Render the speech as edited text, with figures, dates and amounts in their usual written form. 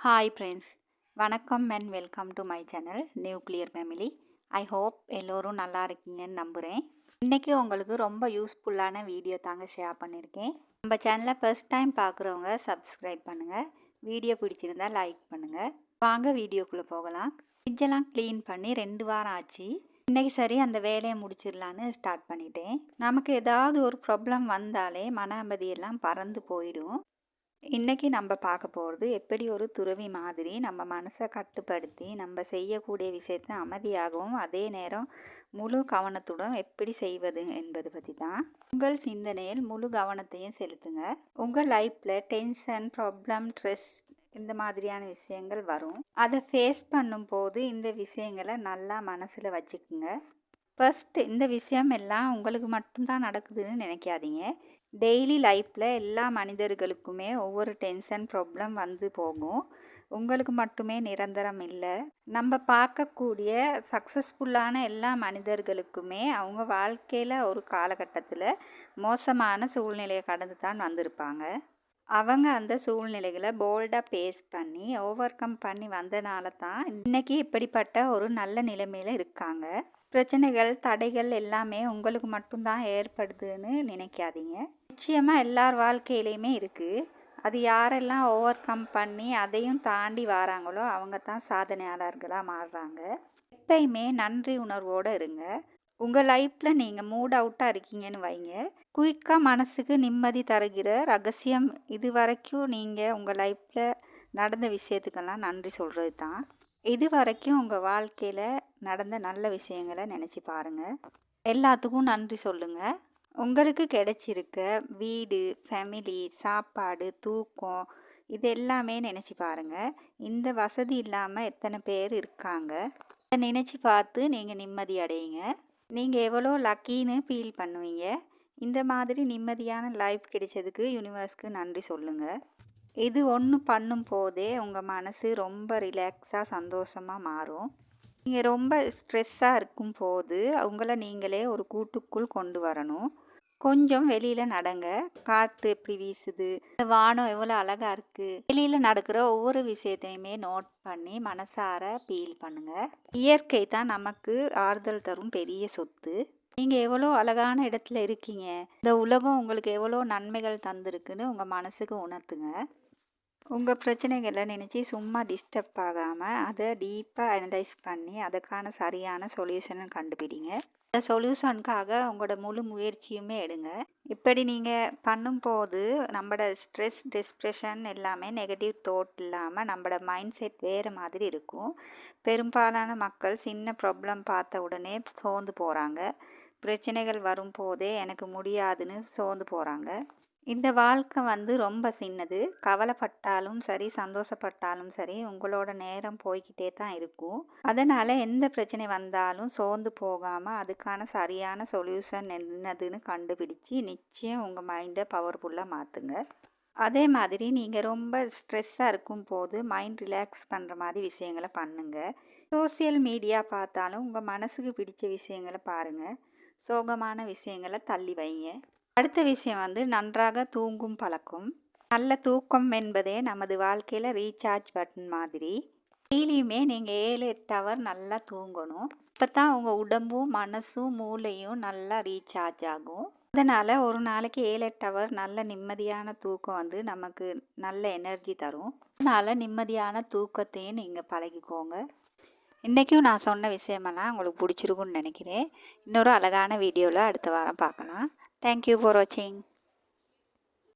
Hi friends, வணக்கம் and welcome to my channel nuclear family. I hope எல்லோரும் நல்லா இருக்கீங்கன்னு நம்புகிறேன். இன்றைக்கி உங்களுக்கு ரொம்ப யூஸ்ஃபுல்லான வீடியோ தாங்க ஷேர் பண்ணியிருக்கேன். நம்ம சேனலை ஃபர்ஸ்ட் டைம் பார்க்குறவங்க சப்ஸ்கிரைப் பண்ணுங்கள். வீடியோ பிடிச்சிருந்தா லைக் பண்ணுங்கள். வாங்க வீடியோக்குள்ளே போகலாம். ஃப்ரிட்ஜெல்லாம் க்ளீன் பண்ணி 2 வாரம் ஆச்சு. இன்றைக்கி சரி அந்த வேலையை முடிச்சிடலான்னு ஸ்டார்ட் பண்ணிட்டேன். நமக்கு ஏதாவது ஒரு ப்ராப்ளம் வந்தாலே மன அமைதியெல்லாம் பறந்து போயிடும். இன்றைக்கி நம்ம பார்க்க போகிறது எப்படி ஒரு துறவி மாதிரி நம்ம மனசை கட்டுப்படுத்தி நம்ம செய்யக்கூடிய விஷயத்தை அமைதியாகவும் அதே நேரம் முழு கவனத்துடன் எப்படி செய்வது என்பது பற்றி தான். உங்கள் சிந்தனையில் முழு கவனத்தையும் செலுத்துங்க. உங்கள் லைஃப்பில் டென்ஷன், ப்ராப்ளம், ஸ்ட்ரெஸ் இந்த மாதிரியான விஷயங்கள் வரும். அதை ஃபேஸ் பண்ணும்போது இந்த விஷயங்களை நல்லா மனசில் வச்சுக்குங்க. ஃபர்ஸ்ட் இந்த விஷயம் எல்லாம் உங்களுக்கு மட்டும்தான் நடக்குதுன்னு நினைக்காதீங்க. டெய்லி லைஃப்பில் எல்லா மனிதர்களுக்குமே ஒவ்வொரு டென்ஷன், ப்ராப்ளம் வந்து போகும். உங்களுக்கு மட்டுமே நிரந்தரம் இல்லை. நம்ம பார்க்கக்கூடிய சக்ஸஸ்ஃபுல்லான எல்லா மனிதர்களுக்குமே அவங்க வாழ்க்கையில் ஒரு காலகட்டத்தில் மோசமான சூழ்நிலையை கடந்து தான் வந்திருப்பாங்க. அவங்க அந்த சூழ்நிலைகளை போல்டாக பேஸ் பண்ணி ஓவர் கம் பண்ணி வந்தனால தான் இன்றைக்கி இப்படிப்பட்ட ஒரு நல்ல நிலைமையில் இருக்காங்க. பிரச்சனைகள், தடைகள் எல்லாமே உங்களுக்கு மட்டும்தான் ஏற்படுதுன்னு நினைக்காதீங்க. நிச்சயமாக எல்லார் வாழ்க்கையிலையுமே இருக்குது. அது யாரெல்லாம் ஓவர் கம் பண்ணி அதையும் தாண்டி வராங்களோ அவங்க தான் சாதனையாளர்களாக மாறுறாங்க. எப்பயுமே நன்றி உணர்வோடு இருங்க. உங்கள் லைஃப்பில் நீங்கள் மூட் அவுட்டாக இருக்கீங்கன்னு வைங்க, குயிக்காக மனசுக்கு நிம்மதி தருகிற ரகசியம் இது வரைக்கும் நீங்கள் உங்கள் லைஃப்பில் நடந்த விஷயத்துக்கெல்லாம் நன்றி சொல்கிறது தான். இது வரைக்கும் உங்கள் வாழ்க்கையில் நடந்த நல்ல விஷயங்களை நினச்சி பாருங்கள். எல்லாத்துக்கும் நன்றி சொல்லுங்கள். உங்களுக்கு கிடைச்சிருக்க வீடு, ஃபேமிலி, சாப்பாடு, தூக்கம் இது எல்லாமே நினச்சி பாருங்கள். இந்த வசதி இல்லாமல் எத்தனை பேர் இருக்காங்க. அதை நினச்சி பார்த்து நீங்கள் நிம்மதி அடையுங்க. நீங்கள் எவ்வளோ லக்கின்னு ஃபீல் பண்ணுவீங்க. இந்த மாதிரி நிம்மதியான லைஃப் கிடைச்சதுக்கு யூனிவர்ஸ்க்கு நன்றி சொல்லுங்கள். இது ஒன்று பண்ணும் போதே உங்கள் மனசு ரொம்ப ரிலாக்ஸாக சந்தோஷமாக மாறும். நீங்கள் ரொம்ப ஸ்ட்ரெஸ்ஸாக இருக்கும் போது அவங்கள நீங்களே ஒரு கூட்டுக்குள் கொண்டு வரணும். கொஞ்சம் வெளியில் நடங்க. காற்று எப்படி வீசுது, வானம் எவ்வளோ அழகாக இருக்குது, வெளியில் நடக்கிற ஒவ்வொரு விஷயத்தையுமே நோட் பண்ணி மனசார ஃபீல் பண்ணுங்கள். இயற்கை தான் நமக்கு ஆறுதல் தரும் பெரிய சொத்து. நீங்கள் எவ்வளோ அழகான இடத்துல இருக்கீங்க, இந்த உலகம் உங்களுக்கு எவ்வளோ நன்மைகள் தந்திருக்குன்னு உங்கள் மனசுக்கு உணர்த்துங்க. உங்கள் பிரச்சனைகளை நினச்சி சும்மா டிஸ்டர்ப் ஆகாமல் அதை டீப்பாக அனலைஸ் பண்ணி அதுக்கான சரியான சொல்யூஷனை கண்டுபிடிங்க. அந்த சொல்யூஷனுக்காக உங்களோட முழு முயற்சியுமே எடுங்க. இப்படி நீங்கள் பண்ணும்போது நம்மளோட ஸ்ட்ரெஸ், டிப்ரெஷன் எல்லாமே நெகட்டிவ் தாட் இல்லாமல் நம்மளோட மைண்ட் செட் வேறு மாதிரி இருக்கும். பெரும்பாலான மக்கள் சின்ன ப்ராப்ளம் பார்த்த உடனே சோர்ந்து போகிறாங்க. பிரச்சனைகள் வரும்போதே எனக்கு முடியாதுன்னு சோர்ந்து போகிறாங்க. இந்த வாழ்க்கை ரொம்ப சின்னது. கவலைப்பட்டாலும் சரி, சந்தோஷப்பட்டாலும் சரி உங்களோட நேரம் போய்கிட்டே தான் இருக்கும். அதனால் எந்த பிரச்சனை வந்தாலும் சோர்ந்து போகாமல் அதுக்கான சரியான சொல்யூஷன் என்னதுன்னு கண்டுபிடிச்சி நிச்சயம் உங்கள் மைண்டை பவர்ஃபுல்லாக மாற்றுங்க. அதே மாதிரி நீங்கள் ரொம்ப ஸ்ட்ரெஸ்ஸாக இருக்கும் போது மைண்ட் ரிலாக்ஸ் பண்ணுற மாதிரி விஷயங்களை பண்ணுங்கள். சோசியல் மீடியா பார்த்தாலும் உங்கள் மனசுக்கு பிடிச்ச விஷயங்களை பாருங்கள். சோகமான விஷயங்களை தள்ளி வைங்க. அடுத்த விஷயம் நன்றாக தூங்கும் பழக்கம். நல்ல தூக்கம் என்பதே நமது வாழ்க்கையில் ரீசார்ஜ் பட்டன் மாதிரி. டெய்லியுமே நீங்கள் 7-8 ஹவர் நல்லா தூங்கணும். அப்போ தான் உங்கள் உடம்பும் மனசும் மூளையும் நல்லா ரீசார்ஜ் ஆகும். அதனால் ஒரு நாளைக்கு 7-8 ஹவர் நல்ல நிம்மதியான தூக்கம் நமக்கு நல்ல எனர்ஜி தரும். அதனால் நிம்மதியான தூக்கத்தையும் நீங்கள் பழகிக்கோங்க. இன்றைக்கும் நான் சொன்ன விஷயமெல்லாம் உங்களுக்கு பிடிச்சிருக்குன்னு நினைக்கிறேன். இன்னொரு அழகான வீடியோவில் அடுத்த வாரம் பார்க்கலாம். Thank you for watching.